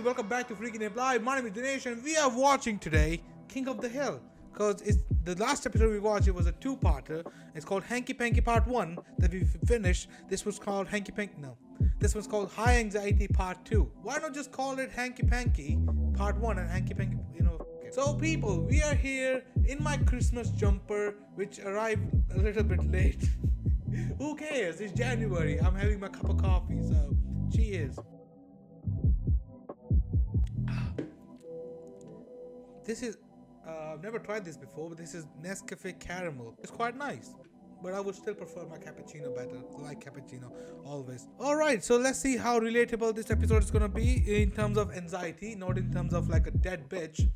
everybody, welcome back to Freaking Ape Live. My name is Dinesh and we are watching today King of the Hill. Because it's the last episode we watched, it was a two-parter. It's called Hanky Panky Part 1 that we finished. This was called Hanky Panky, no. This one's called High Anxiety Part 2. Why not just call it Hanky Panky Part 1 and Hanky Panky, you know. So people, we are here in my Christmas jumper, which arrived a little bit late. Who cares? It's January. I'm having my cup of coffee, so cheers. This is, I've never tried this before, but this is Nescafe Caramel. It's quite nice, but I would still prefer my cappuccino better. I like cappuccino, always. Alright, so let's see how relatable this episode is gonna be in terms of anxiety, not in terms of like a dead bitch.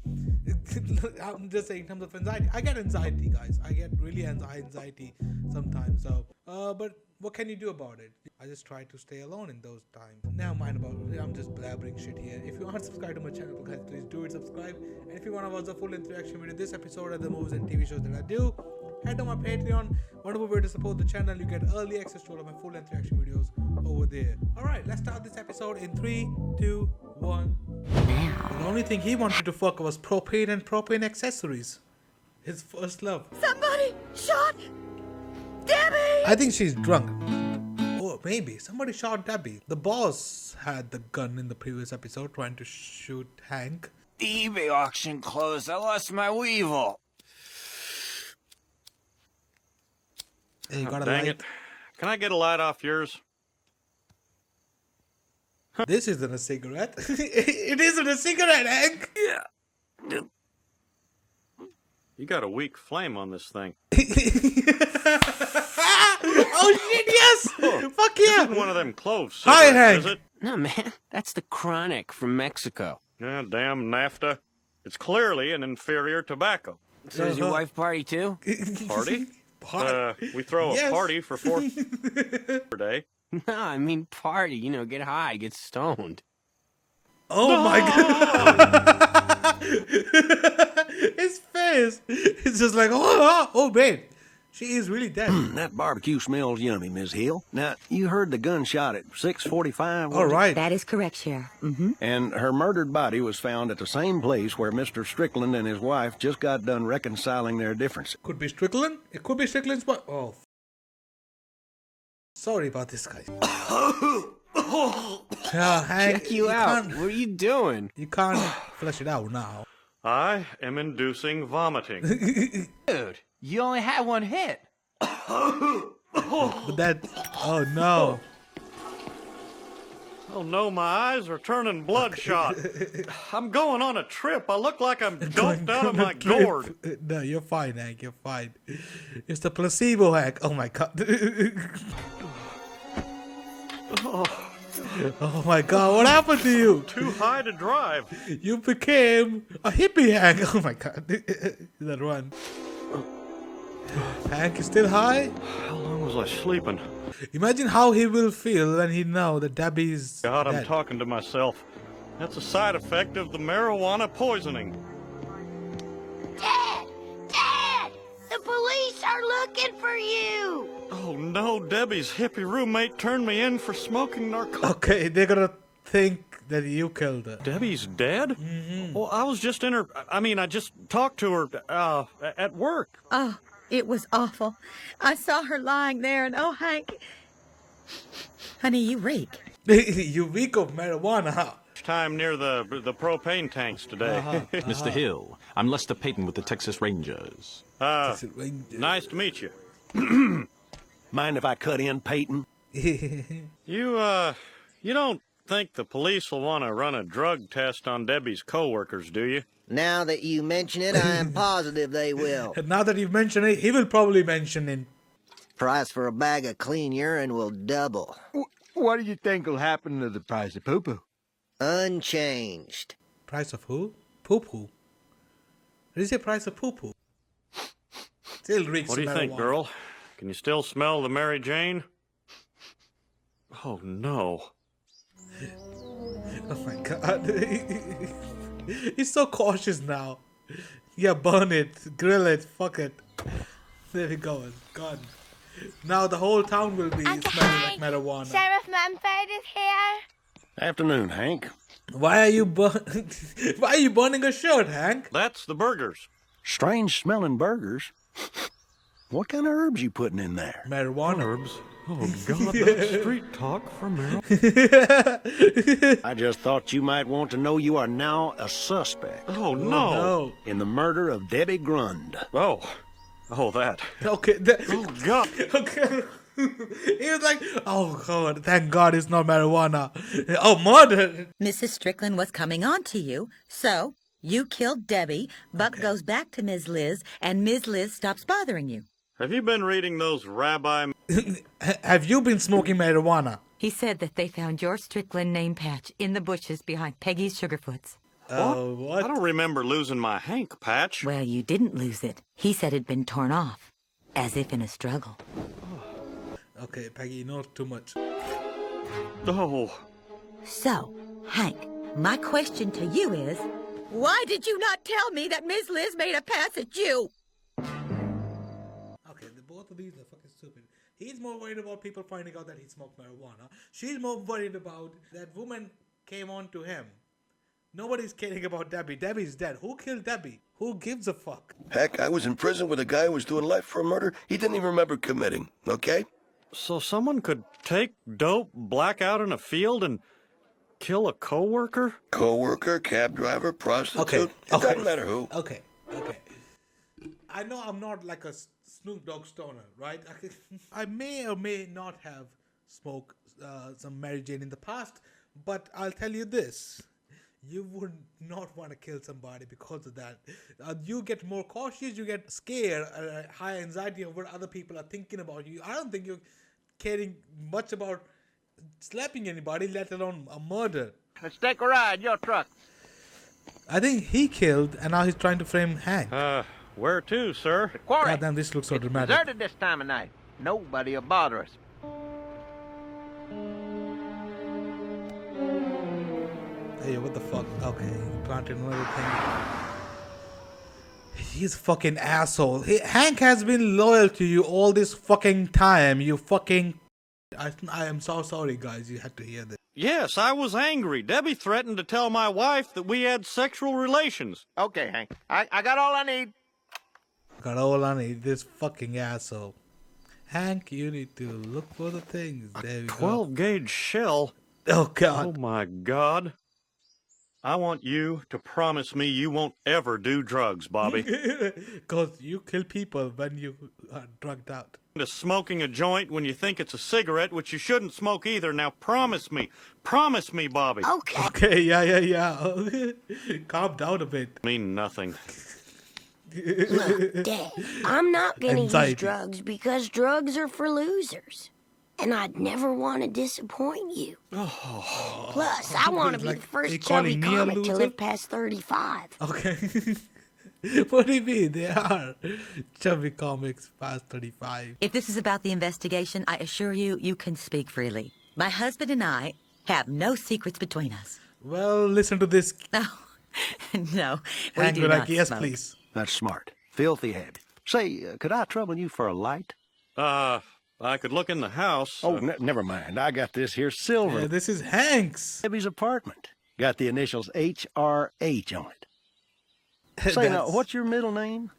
I'm just saying in terms of anxiety. I get anxiety, guys. I get really anxiety sometimes, so, but what can you do about it? I just try to stay alone in those times. Now mind about it, I'm just blabbering shit here. If you aren't subscribed to my channel, guys, please do it, subscribe. And if you want to watch the full interaction video this episode and the movies and TV shows that I do, head to my Patreon. Wonderful way to support the channel. You get early access to all of my full interaction videos over there. Alright, let's start this episode in 3, 2, 1. The only thing he wanted to fuck was propane and propane accessories. His first love. Somebody shot Debbie! I think she's drunk. Or maybe somebody shot Debbie. The boss had the gun in the previous episode trying to shoot Hank. The eBay auction closed. I lost my weevil. Hey, you got a Dang light? it. Can I get a light off yours? This isn't a cigarette. It isn't a cigarette, Hank. Yeah. You got a weak flame on this thing. Oh shit, yes! Fuck This yeah! isn't one of them clove Hi, cigarettes, Hank. is it? No, man. That's the Chronic from Mexico. Yeah, damn NAFTA. It's clearly an inferior tobacco. So does your wife party too? Party? Party. We throw Yes. a party for 4 per day. No, I mean party. You know, get high, get stoned. Oh my god! His face! It's just like, oh, man. She is really dead. That barbecue smells yummy, Miss Hill. Now, you heard the gunshot at 6:45. All right. That is correct, Sheriff. And her murdered body was found at the same place where Mr. Strickland and his wife just got done reconciling their differences. Could be Strickland. It could be Strickland's wife. Oh. Sorry about this, guys. Hank, Check you out. can't- What are you doing? You can't flesh it out now. I am inducing vomiting. Dude, you only had one hit. But that, oh no. Oh no, my eyes are turning bloodshot. I'm going on a trip. I look like I'm doped out of my gourd. No, you're fine, Hank. You're fine. It's the placebo, Hank. Oh my god. Oh my god, what happened to you? Too high to drive. You became a hippie, Hank. Oh my god. That run. Hank is still high? How long was I sleeping? Imagine how he will feel when he know that Debbie's God, I'm dead. talking to myself. That's a side effect of the marijuana poisoning. Dad! Dad! The police are looking for you! Oh no, Debbie's hippie roommate turned me in for smoking narcotics. Okay, they're gonna think that you killed her. Debbie's dead? Well, I was just in her, I just talked to her, at work. Oh, it was awful. I saw her lying there, and oh, Hank. Honey, you reek. You reek of marijuana, huh? Time near the propane tanks today. Mr. Hill, I'm Lester Payton with the Texas Rangers. Nice to meet you. Mind if I cut in, Peyton? You don't think the police will want to run a drug test on Debbie's coworkers, do you? Now that you mention it, I am positive they will. And now that you've mentioned it, he will probably mention it. Price for a bag of clean urine will double. What do you think will happen to the price of poo-poo? Unchanged. Price of who? Poo-poo. Did he say price of poo-poo? Still reeks What do you think, marijuana. girl? Can you still smell the Mary Jane? Oh, no. Oh my god. He's so cautious now. Yeah, burn it, grill it, fuck it. There we go, it's gone. Now the whole town will be smelling like marijuana. Sheriff Mumford is here. Afternoon, Hank. Why are you Why are you burning a shirt, Hank? That's the burgers. Strange smelling burgers. What kind of herbs you putting in there? Marijuana. Herbs. Oh, God, that's street talk for Meryl. I just thought you might want to know you are now a suspect Oh, no. in the murder of Debbie Grund. Oh, that. Okay. Oh, God. Okay. He was like, oh God, thank God it's not marijuana. Oh, murder. Mrs. Strickland was coming on to you, so you killed Debbie. Buck goes back to Ms. Liz, and Ms. Liz stops bothering you. Have you been reading those rabbi... Have you been smoking marijuana? He said that they found your Strickland name patch in the bushes behind Peggy's Sugarfoots. Oh, what? I don't remember losing my Hank patch. Well, you didn't lose it. He said it'd been torn off, as if in a struggle. Okay, Peggy, not too much. Oh. So, Hank, my question to you is, why did you not tell me that Ms. Liz made a pass at you? Okay, both of these are fucking stupid. He's more worried about people finding out that he smoked marijuana. She's more worried about that woman came on to him. Nobody's caring about Debbie. Debbie's dead. Who killed Debbie? Who gives a fuck? Heck, I was in prison with a guy who was doing life for a murder he didn't even remember committing, okay? So someone could take dope, black out in a field, and kill a coworker? Co-worker, cab driver, prostitute. Okay, It okay. doesn't matter who. Okay. I know I'm not like a Snoop Dogg stoner, right? I may or may not have smoked some Mary Jane in the past, but I'll tell you this. You would not want to kill somebody because of that. You get more cautious, you get scared, high anxiety of what other people are thinking about you. I don't think you're caring much about slapping anybody, let alone a murder. Let's take a ride, your truck. I think he killed, and now he's trying to frame Hank. Where to, sir? The quarry. God damn, this looks so It's dramatic. deserted this time of night. Nobody will bother us. Hey, what the fuck? Okay, planted another thing. He's a fucking asshole. Hank has been loyal to you all this fucking time. You fucking... I am so sorry, guys. You had to hear this. Yes, I was angry. Debbie threatened to tell my wife that we had sexual relations. Okay, Hank. I got all I need. Got all I need. This fucking asshole. Hank, you need to look for the things. There we go. 12-gauge shell? Oh, Oh, God. my God. I want you to promise me you won't ever do drugs, Bobby. Because you kill people when you are drugged out. To smoking a joint when you think it's a cigarette, which you shouldn't smoke either. Now promise me, Bobby. Okay. Okay, yeah. Calm down a bit. Mean nothing. Look, Dad, I'm not gonna Anxiety. use drugs because drugs are for losers. And I'd never want to disappoint you. Plus, I want to be Like, the first they chubby calling me a comic to loser? live past 35. Okay. What do you mean? They are chubby comics past 35. If this is about the investigation, I assure you, you can speak freely. My husband and I have no secrets between us. Well, listen to this. Oh, no, we Hank do be not like, yes, smoke. please. That's smart. Filthy habit. Say, could I trouble you for a light? I could look in the house. Oh, never mind. I got this here silver. Yeah, this is Hank's. Debbie's apartment. Got the initials HRH on it. Say, now, what's your middle name?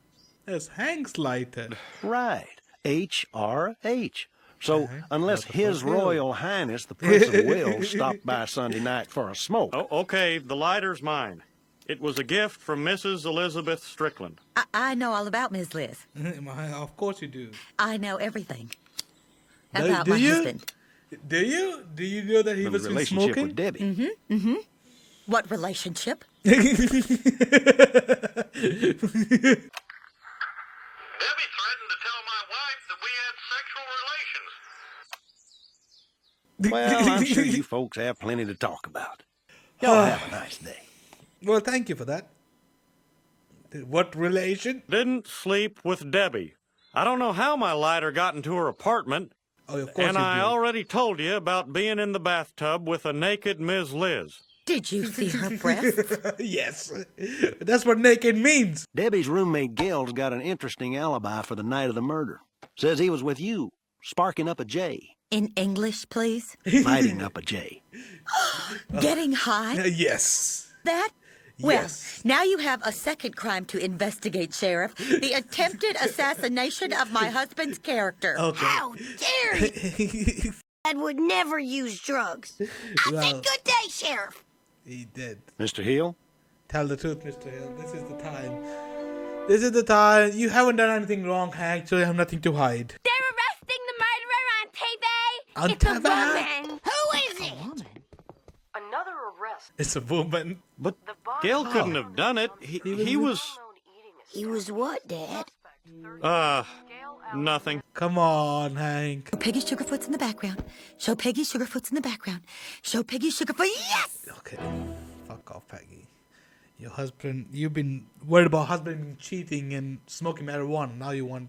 That's Hank's lighter. Right. HRH. So, Okay. unless What the His fuck is? Royal Highness, the Prince of Wales, stopped by Sunday night for a smoke. Oh, okay, the lighter's mine. It was a gift from Mrs. Elizabeth Strickland. I know all about Ms. Liz. Of course you do. I know everything Do- about do my you? husband. Do you? Do you know that he The was been relationship smoking? with Debbie. What relationship? Debbie threatened to tell my wife that we had sexual relations. Well, I'm sure you folks have plenty to talk about. Y'all have a nice day. Well, thank you for that. What relation? Didn't sleep with Debbie. I don't know how my lighter got into her apartment. Oh, of course And you I do. already told you about being in the bathtub with a naked Ms. Liz. Did you see her breasts? Yes. That's what naked means. Debbie's roommate Gail's got an interesting alibi for the night of the murder. Says he was with you, sparking up a J. In English, please. Lighting up a J. Getting high? Yes. That? Well, Yes. now you have a second crime to investigate, Sheriff. The attempted assassination of my husband's character. Okay. How dare you? Dad would never use drugs. I Well- said good day, Sheriff. He did. Mr. Hill? Tell the truth, Mr. Hill. This is the time. This is the time. You haven't done anything wrong, Hank, so you have nothing to hide. They're arresting the murderer on TV. On It's a TV? woman. Who is it? Another arrest. It's a woman. But Gail couldn't have done it. He was... He was what, Dad? Nothing. Come on, Hank. Peggy Sugarfoot's in the background. Show Peggy Sugarfoot's in the background. Show Peggy Sugarfoot. Yes! Okay. Fuck off, Peggy. Your husband, you've been worried about husband cheating and smoking marijuana. Now you want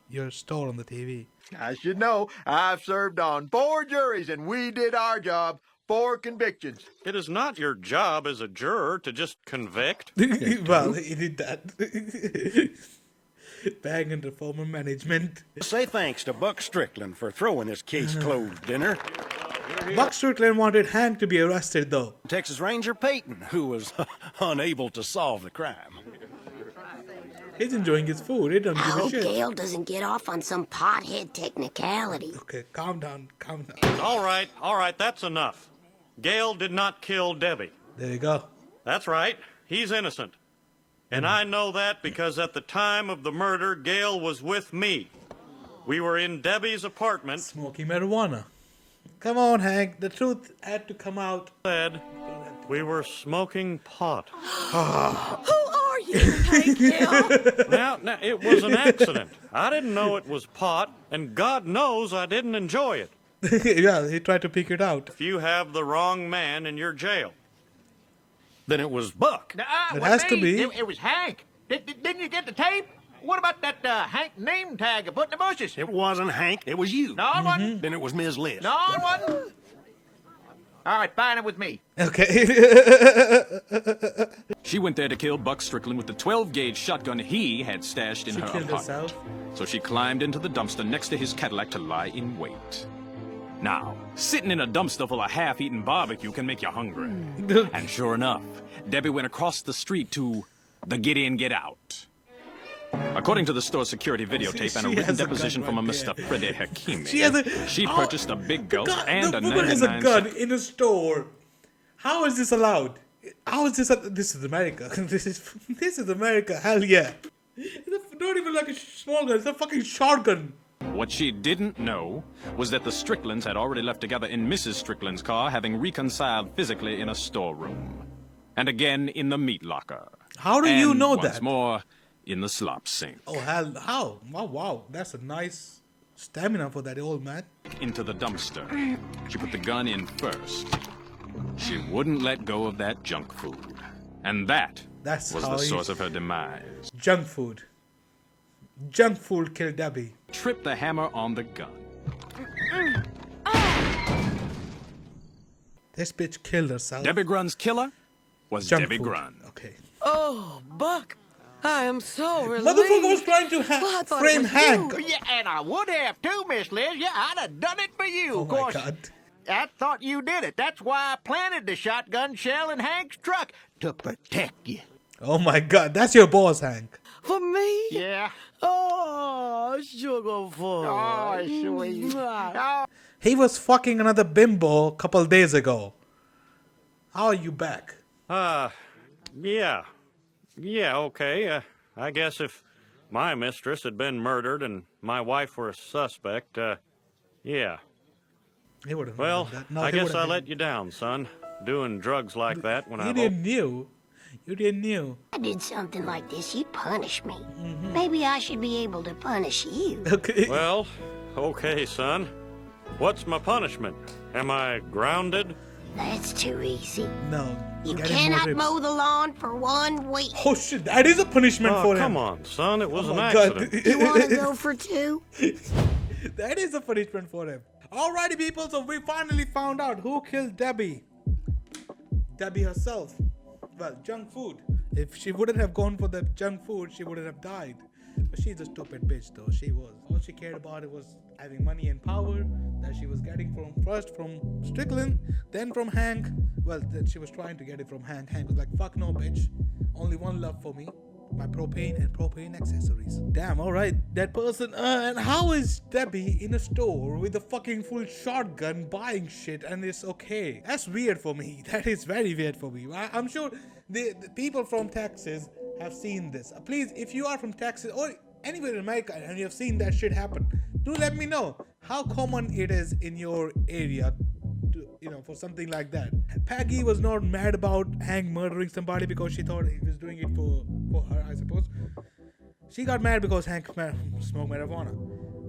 your store on the TV. I should know. I've served on 4 juries, and we did our job. 4 convictions. It is not your job as a juror to just convict. Well, he did that. Banging the former management. Say thanks to Buck Strickland for throwing this case-closed dinner. Buck Strickland wanted Hank to be arrested, though. Texas Ranger Peyton, who was unable to solve the crime. He's enjoying his food. He don't I give a hope shit. Gail doesn't get off on some pothead technicality. Okay, calm down, calm down. All right, that's enough. Gail did not kill Debbie. There you go. That's right. He's innocent. And I know that because at the time of the murder, Gail was with me. We were in Debbie's apartment. Smoking marijuana. Come on, Hank. The truth had to come out. Said we were smoking pot. Who are you, Hank Hill? Now, it was an accident. I didn't know it was pot, and God knows I didn't enjoy it. Yeah, he tried to pick it out. If you have the wrong man in your jail. Then it was Buck. It has to be. It was Hank. Didn't you get the tape? What about that Hank name tag I put in the bushes? It wasn't Hank, it was you. No, it wasn't. Then it was Ms. Liz. No, it wasn't. All right, fine, it was me. Okay. She went there to kill Buck Strickland with the 12-gauge shotgun he had stashed in She her killed apartment. herself. So she climbed into the dumpster next to his Cadillac to lie in wait. Now, sitting in a dumpster full of half-eaten barbecue can make you hungry. And sure enough, Debbie went across the street to the get in, get out. According to the store security videotape and a She written has a deposition gun from a right Mr. there. Freddie Hakimi, She purchased a big gulp and the a woman has a 99 gun cent. in a store. How is this allowed? How is this? This is America. This is America. Hell yeah. It's not even like a small gun. It's a fucking shotgun. What she didn't know was that the Stricklands had already left together in Mrs. Strickland's car, having reconciled physically in a storeroom. And again in the meat locker. How do you And know once that? more in the slop sink. Oh hell! How? Oh wow! That's a nice stamina for that old man. Into the dumpster. She put the gun in first. She wouldn't let go of that junk food. And that That's was how the you- source of her demise. Junk food. Junk food killed Debbie. Tripped the hammer on the gun. This bitch killed herself. Debbie Grun's killer was Junk Debbie food. Grun. Okay. Oh, Buck. I am so relieved. Motherfucker was trying to Well, I thought it frame was Hank. you. Yeah, and I would have too, Miss Liz. Yeah, I'd have done it for you. Oh of my course, god. I thought you did it. That's why I planted the shotgun shell in Hank's truck to protect you. Oh my god. That's your boss, Hank. For me? Yeah. Oh, Sugarfoot. Oh, sweet. Oh. He was fucking another bimbo a couple days ago. How are you back? Yeah. Yeah, okay. I guess if my mistress had been murdered and my wife were a suspect, yeah. He would have. Well, that. No, I he guess would've I been- let you down, son. Doing drugs like that when I... You didn't knew. You didn't knew. I did something like this, you'd punish me. Mm-hmm. Maybe I should be able to punish you. Okay. Well, okay, son. What's my punishment? Am I grounded? That's too easy. No. You get him more cannot ribs. mow the lawn for 1 week. Oh shit, that is a punishment Oh, for him. come on, son. It was Oh an my God. accident. You want to go for 2? That is a punishment for him. Alrighty, people, so we finally found out who killed Debbie. Debbie herself. Well, junk food. If she wouldn't have gone for the junk food, she wouldn't have died. But she's a stupid bitch though, she was. All she cared about it was having money and power that she was getting first from Strickland, then from Hank. Well, that she was trying to get it from Hank. Hank was like, fuck no bitch, only one love for me, my propane and propane accessories. Damn, alright, that person. And how is Debbie in a store with a fucking full shotgun buying shit and it's okay? That's weird for me. That is very weird for me. I'm sure the people from Texas have seen this. Please, if you are from Texas or anywhere in America and you have seen that shit happen, do let me know how common it is in your area to, for something like that. Peggy was not mad about Hank murdering somebody because she thought he was doing it for her, I suppose. She got mad because Hank smoked marijuana.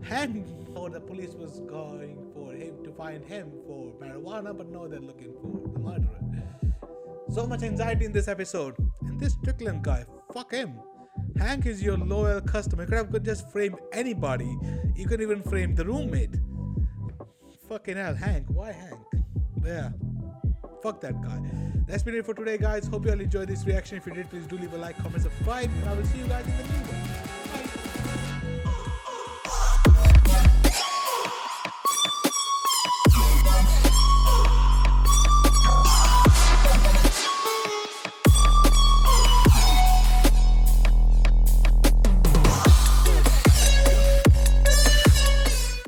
Hank thought the police was going for him to find him for marijuana, but no, they're looking for the murderer. So much anxiety in this episode. And this Strickland guy, fuck him. Hank is your loyal customer. You could just frame anybody. You could even frame the roommate. Fucking hell, Hank. Why Hank? Yeah. Fuck that guy. That's been it for today, guys. Hope you all enjoyed this reaction. If you did, please do leave a like, comment, subscribe, and I will see you guys in the new one.